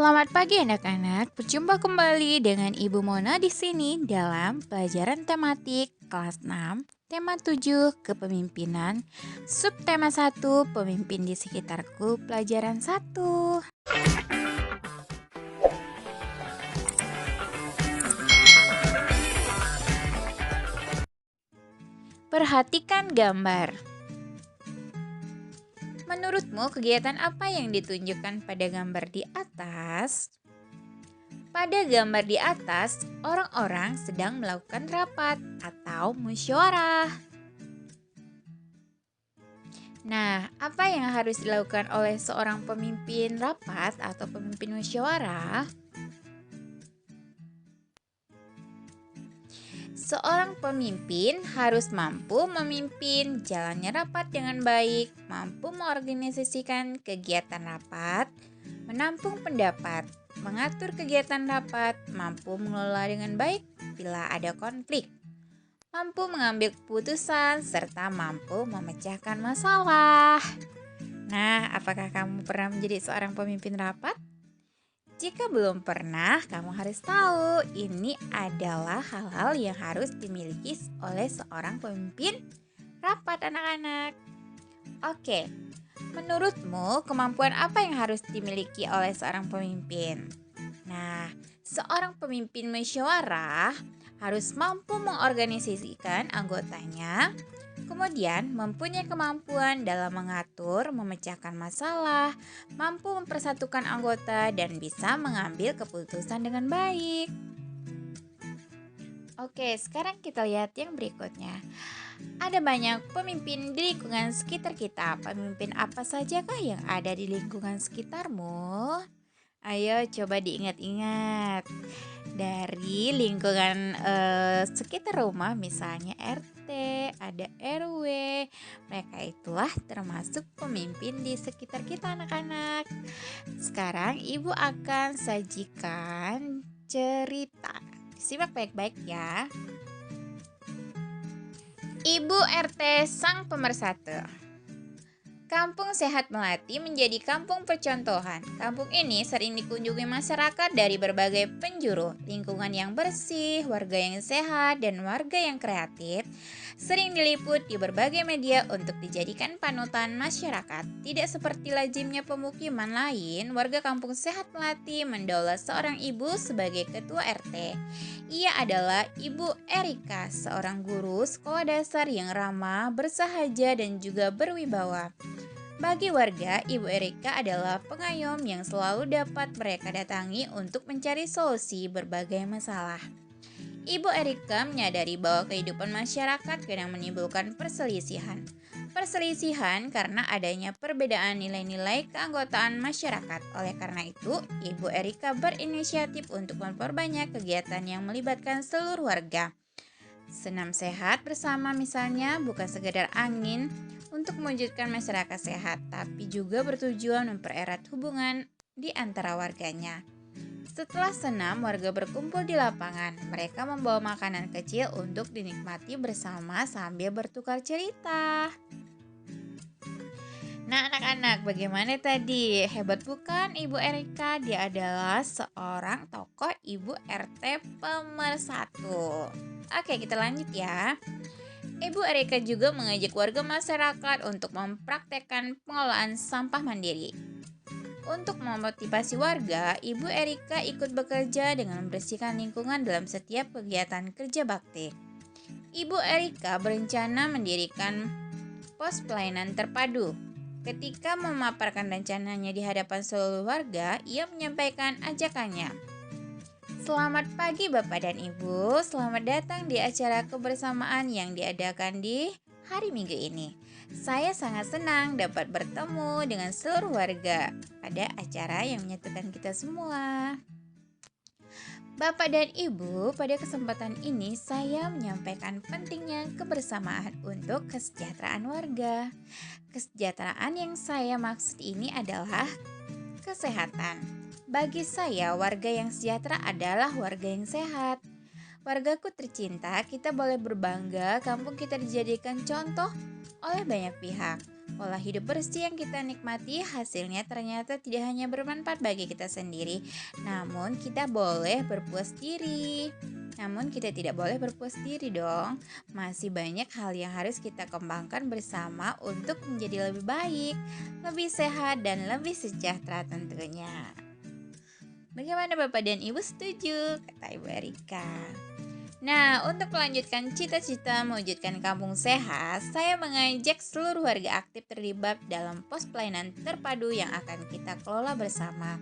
Selamat pagi anak-anak, berjumpa kembali dengan Ibu Mona di sini dalam pelajaran tematik kelas 6, tema 7 kepemimpinan, subtema 1 pemimpin di sekitarku, pelajaran 1. Perhatikan gambar. Menurutmu kegiatan apa yang ditunjukkan pada gambar di atas? Pada gambar di atas, orang-orang sedang melakukan rapat atau musyawarah. Nah, apa yang harus dilakukan oleh seorang pemimpin rapat atau pemimpin musyawarah? Seorang pemimpin harus mampu memimpin jalannya rapat dengan baik, mampu mengorganisasikan kegiatan rapat, menampung pendapat, mengatur kegiatan rapat, mampu mengelola dengan baik bila ada konflik, mampu mengambil keputusan, serta mampu memecahkan masalah. Nah, apakah kamu pernah menjadi seorang pemimpin rapat? Jika belum pernah, kamu harus tahu ini adalah hal-hal yang harus dimiliki oleh seorang pemimpin rapat anak-anak. Oke, menurutmu kemampuan apa yang harus dimiliki oleh seorang pemimpin? Nah, seorang pemimpin musyawarah harus mampu mengorganisasikan anggotanya, kemudian mempunyai kemampuan dalam mengatur, memecahkan masalah, mampu mempersatukan anggota, dan bisa mengambil keputusan dengan baik. Oke, sekarang kita lihat yang berikutnya. Ada banyak pemimpin di lingkungan sekitar kita. Pemimpin apa sajakah yang ada di lingkungan sekitarmu? Ayo coba diingat-ingat. Dari lingkungan sekitar rumah, misalnya RT, ada RW. Mereka itulah termasuk pemimpin di sekitar kita anak-anak. Sekarang Ibu akan sajikan cerita. Simak baik-baik ya. Ibu RT Sang Pemersatu. Kampung Sehat Melati menjadi kampung percontohan. Kampung ini sering dikunjungi masyarakat dari berbagai penjuru. Lingkungan yang bersih, warga yang sehat, dan warga yang kreatif sering diliput di berbagai media untuk dijadikan panutan masyarakat. Tidak seperti lazimnya pemukiman lain, warga Kampung Sehat Melati mendaulat seorang ibu sebagai ketua RT. Ia adalah Ibu Erika, seorang guru sekolah dasar yang ramah, bersahaja, dan juga berwibawa. Bagi warga, Ibu Erika adalah pengayom yang selalu dapat mereka datangi untuk mencari solusi berbagai masalah. Ibu Erika menyadari bahwa kehidupan masyarakat kadang menimbulkan perselisihan. Perselisihan karena adanya perbedaan nilai-nilai keanggotaan masyarakat. Oleh karena itu, Ibu Erika berinisiatif untuk memperbanyak kegiatan yang melibatkan seluruh warga. Senam sehat bersama misalnya bukan sekedar angin untuk mewujudkan masyarakat sehat, tapi juga bertujuan mempererat hubungan di antara warganya. Setelah senam, warga berkumpul di lapangan. Mereka membawa makanan kecil untuk dinikmati bersama sambil bertukar cerita. Nah anak-anak, bagaimana tadi? Hebat bukan Ibu Erika? Dia adalah seorang tokoh Ibu RT pemersatu. Oke, kita lanjut ya. Ibu Erika juga mengajak warga masyarakat untuk mempraktekkan pengelolaan sampah mandiri. Untuk memotivasi warga, Ibu Erika ikut bekerja dengan membersihkan lingkungan dalam setiap kegiatan kerja bakti. Ibu Erika berencana mendirikan pos pelayanan terpadu. Ketika memaparkan rencananya di hadapan seluruh warga, ia menyampaikan ajakannya. Selamat pagi Bapak dan Ibu, selamat datang di acara kebersamaan yang diadakan di hari Minggu ini. Saya sangat senang dapat bertemu dengan seluruh warga pada acara yang menyatukan kita semua. Bapak dan Ibu, pada kesempatan ini saya menyampaikan pentingnya kebersamaan untuk kesejahteraan warga. Kesejahteraan yang saya maksud ini adalah kesehatan. Bagi saya, warga yang sejahtera adalah warga yang sehat. Wargaku tercinta, kita boleh berbangga kampung kita dijadikan contoh oleh banyak pihak. Pola hidup bersih yang kita nikmati hasilnya ternyata tidak hanya bermanfaat bagi kita sendiri, namun kita tidak boleh berpuas diri dong. Masih banyak hal yang harus kita kembangkan bersama untuk menjadi lebih baik, lebih sehat, dan lebih sejahtera tentunya. Bagaimana Bapak dan Ibu setuju? Kata Ibu Erika. Nah, untuk melanjutkan cita-cita mewujudkan kampung sehat, saya mengajak seluruh warga aktif terlibat dalam pos pelayanan terpadu yang akan kita kelola bersama.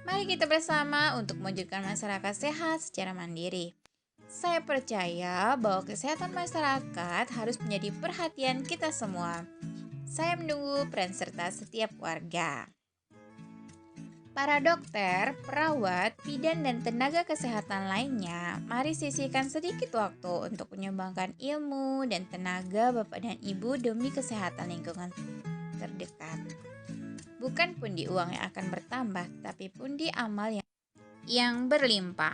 Mari kita bersama untuk mewujudkan masyarakat sehat secara mandiri. Saya percaya bahwa kesehatan masyarakat harus menjadi perhatian kita semua. Saya menunggu peran serta setiap warga. Para dokter, perawat, bidan, dan tenaga kesehatan lainnya, mari sisihkan sedikit waktu untuk menyumbangkan ilmu dan tenaga Bapak dan Ibu demi kesehatan lingkungan terdekat. Bukan pundi uang yang akan bertambah, tapi pundi amal yang berlimpah.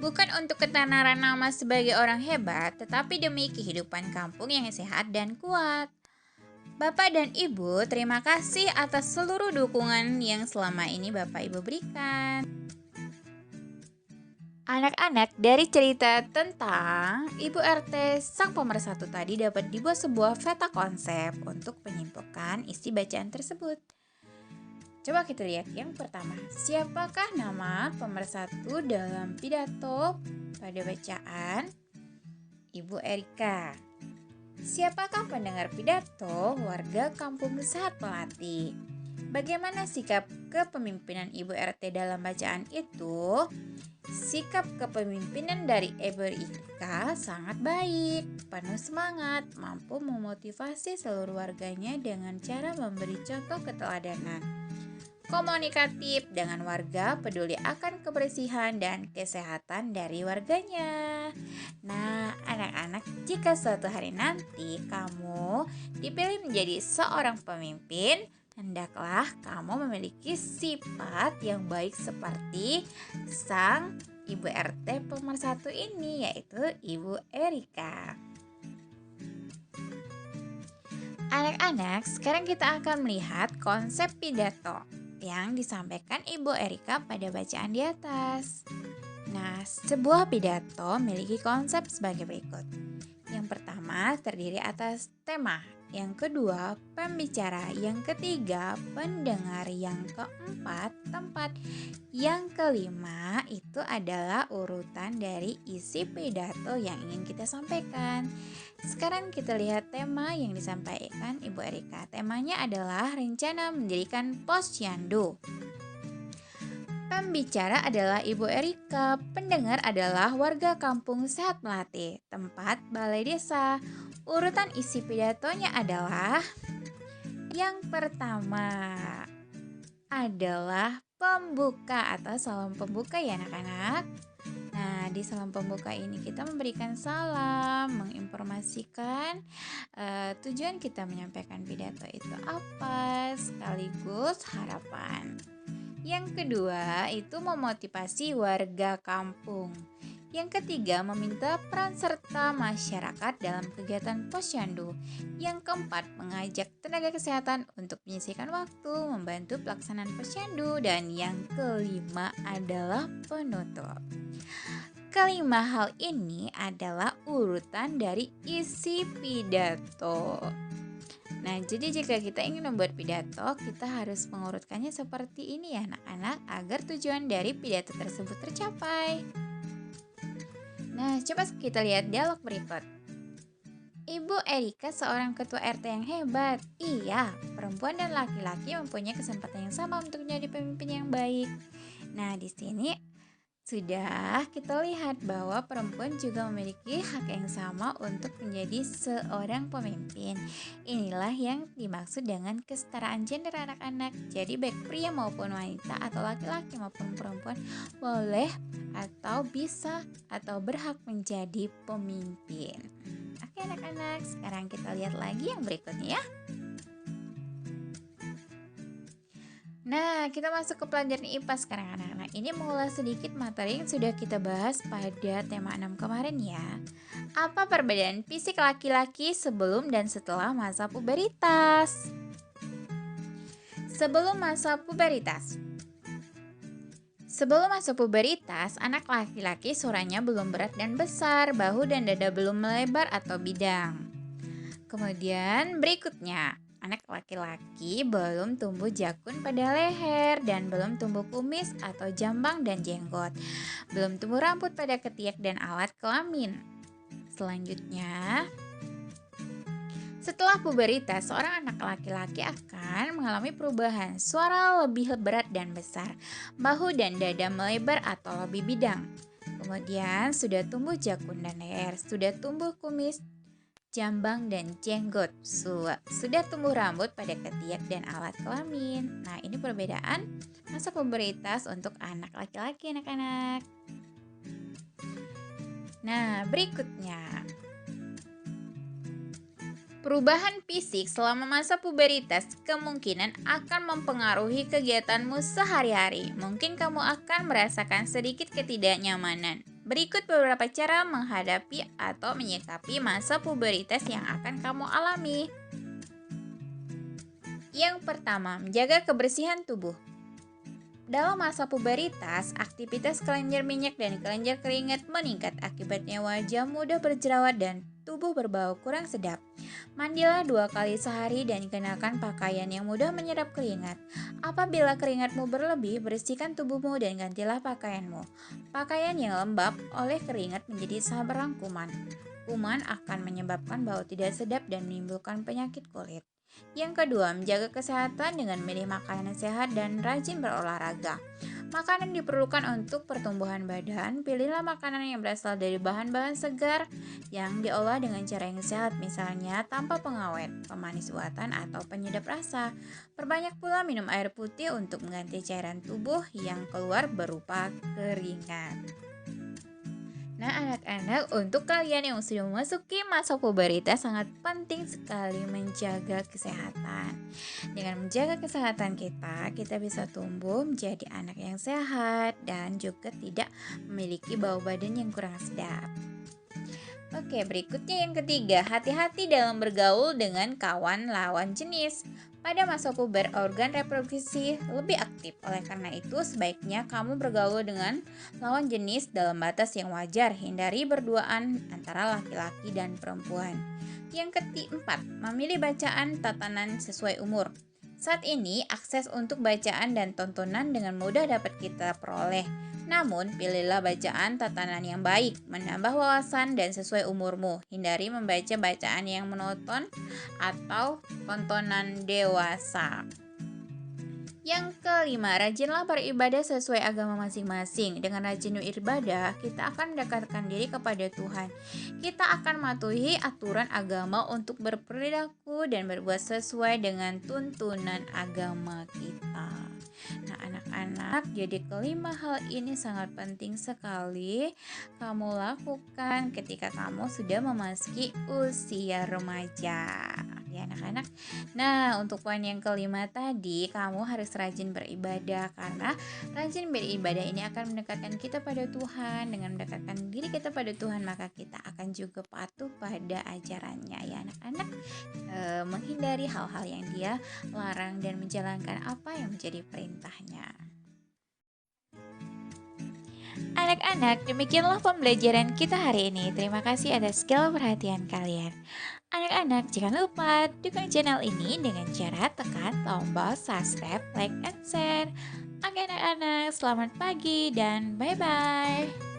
Bukan untuk ketenaran nama sebagai orang hebat, tetapi demi kehidupan kampung yang sehat dan kuat. Bapak dan Ibu, terima kasih atas seluruh dukungan yang selama ini Bapak Ibu berikan. Anak-anak, dari cerita tentang Ibu RT Sang Pemersatu tadi dapat dibuat sebuah peta konsep untuk menyimpulkan isi bacaan tersebut. Coba kita lihat yang pertama. Siapakah nama pemersatu dalam pidato pada bacaan Ibu Erika? Siapakah pendengar pidato warga Kampung Sehat Melati? Bagaimana sikap kepemimpinan Ibu RT dalam bacaan itu? Sikap kepemimpinan dari Ibu Erika sangat baik, penuh semangat, mampu memotivasi seluruh warganya dengan cara memberi contoh keteladanan. Komunikatif dengan warga, peduli akan kebersihan dan kesehatan dari warganya. Nah, anak-anak, jika suatu hari nanti kamu dipilih menjadi seorang pemimpin, hendaklah kamu memiliki sifat yang baik seperti sang Ibu RT pemersatu ini, yaitu Ibu Erika. Anak-anak, sekarang kita akan melihat konsep pidato yang disampaikan Ibu Erika pada bacaan di atas. Nah, sebuah pidato memiliki konsep sebagai berikut. Yang pertama terdiri atas tema, yang kedua pembicara, yang ketiga pendengar, yang keempat tempat, yang kelima itu adalah urutan dari isi pidato yang ingin kita sampaikan. Sekarang kita lihat tema yang disampaikan Ibu Erika. Temanya adalah rencana mendirikan posyandu. Pembicara adalah Ibu Erika, pendengar adalah warga Kampung Sehat Melati, tempat balai desa. Urutan isi pidatonya adalah yang pertama adalah pembuka atau salam pembuka ya anak-anak. Nah, di salam pembuka ini kita memberikan salam, menginformasikan tujuan kita menyampaikan pidato itu apa, sekaligus harapan. Yang kedua itu memotivasi warga kampung. Yang ketiga meminta peran serta masyarakat dalam kegiatan posyandu. Yang keempat mengajak tenaga kesehatan untuk menyisihkan waktu membantu pelaksanaan posyandu. Dan yang kelima adalah penutup. Kelima hal ini adalah urutan dari isi pidato. Nah, jadi jika kita ingin membuat pidato, kita harus mengurutkannya seperti ini ya anak-anak, agar tujuan dari pidato tersebut tercapai. Nah, coba kita lihat dialog berikut. Ibu Erika seorang ketua RT yang hebat. Iya, perempuan dan laki-laki mempunyai kesempatan yang sama untuk menjadi pemimpin yang baik. Nah, di sini sudah kita lihat bahwa perempuan juga memiliki hak yang sama untuk menjadi seorang pemimpin. Inilah yang dimaksud dengan kesetaraan gender anak-anak. Jadi baik pria maupun wanita atau laki-laki maupun perempuan boleh atau bisa atau berhak menjadi pemimpin. Oke anak-anak, sekarang kita lihat lagi yang berikutnya ya. Nah, kita masuk ke pelajaran IPA sekarang anak-anak. Ini mengulas sedikit materi yang sudah kita bahas pada tema 6 kemarin ya. Apa perbedaan fisik laki-laki sebelum dan setelah masa puberitas? Sebelum masa puberitas. Sebelum masa puberitas, anak laki-laki suaranya belum berat dan besar, bahu dan dada belum melebar atau bidang. Kemudian berikutnya, anak laki-laki belum tumbuh jakun pada leher dan belum tumbuh kumis atau jambang dan jenggot. Belum tumbuh rambut pada ketiak dan alat kelamin. Selanjutnya, setelah puberitas, seorang anak laki-laki akan mengalami perubahan. Suara lebih berat dan besar, bahu dan dada melebar atau lebih bidang. Kemudian sudah tumbuh jakun dan leher, sudah tumbuh kumis, jambang dan jenggot, sudah tumbuh rambut pada ketiak dan alat kelamin. Nah, ini perbedaan masa puberitas untuk anak laki-laki, anak-anak. Nah, berikutnya, perubahan fisik selama masa puberitas kemungkinan akan mempengaruhi kegiatanmu sehari-hari. Mungkin kamu akan merasakan sedikit ketidaknyamanan. Berikut beberapa cara menghadapi atau menyikapi masa puberitas yang akan kamu alami. Yang pertama, menjaga kebersihan tubuh. Dalam masa puberitas, aktivitas kelenjar minyak dan kelenjar keringat meningkat. Akibatnya wajah mudah berjerawat dan tubuh berbau kurang sedap. Mandilah 2 kali sehari dan kenakan pakaian yang mudah menyerap keringat. Apabila keringatmu berlebih, bersihkan tubuhmu dan gantilah pakaianmu. Pakaian yang lembab oleh keringat menjadi sabrang kuman. Kuman akan menyebabkan bau tidak sedap dan menimbulkan penyakit kulit. Yang kedua, menjaga kesehatan dengan memilih makanan sehat dan rajin berolahraga. Makanan diperlukan untuk pertumbuhan badan. Pilihlah makanan yang berasal dari bahan-bahan segar yang diolah dengan cara yang sehat, misalnya tanpa pengawet, pemanis buatan, atau penyedap rasa. Perbanyak pula minum air putih untuk mengganti cairan tubuh yang keluar berupa keringat. Nah, anak-anak, untuk kalian yang sudah memasuki masa pubertas sangat penting sekali menjaga kesehatan. Dengan menjaga kesehatan kita bisa tumbuh menjadi anak yang sehat dan juga tidak memiliki bau badan yang kurang sedap. Oke, berikutnya yang ketiga, hati-hati dalam bergaul dengan kawan lawan jenis. Pada masa puber, organ reproduksi lebih aktif. Oleh karena itu, sebaiknya kamu bergaul dengan lawan jenis dalam batas yang wajar. Hindari berduaan antara laki-laki dan perempuan. Yang keempat, memilih bacaan tatanan sesuai umur. Saat ini, akses untuk bacaan dan tontonan dengan mudah dapat kita peroleh. Namun, pilihlah bacaan tatanan yang baik, menambah wawasan dan sesuai umurmu. Hindari membaca bacaan yang monoton atau tontonan dewasa. Yang kelima, rajinlah beribadah sesuai agama masing-masing. Dengan rajin beribadah, kita akan mendekatkan diri kepada Tuhan. Kita akan mematuhi aturan agama untuk berperilaku dan berbuat sesuai dengan tuntunan agama kita. Nah, anak-anak, jadi kelima hal ini sangat penting sekali kamu lakukan ketika kamu sudah memasuki usia remaja. Ya, anak-anak. Nah, untuk poin yang kelima tadi, kamu harus rajin beribadah, karena rajin beribadah ini akan mendekatkan kita pada Tuhan. Dengan mendekatkan diri kita pada Tuhan, maka kita akan juga patuh pada ajarannya, ya anak-anak. Menghindari hal-hal yang dia larang dan menjalankan apa yang menjadi perintahnya. Anak-anak, demikianlah pembelajaran kita hari ini. Terima kasih atas segala perhatian kalian. Anak-anak, jangan lupa dukung channel ini dengan cara tekan tombol subscribe, like, and share. Oke anak-anak, selamat pagi dan bye-bye.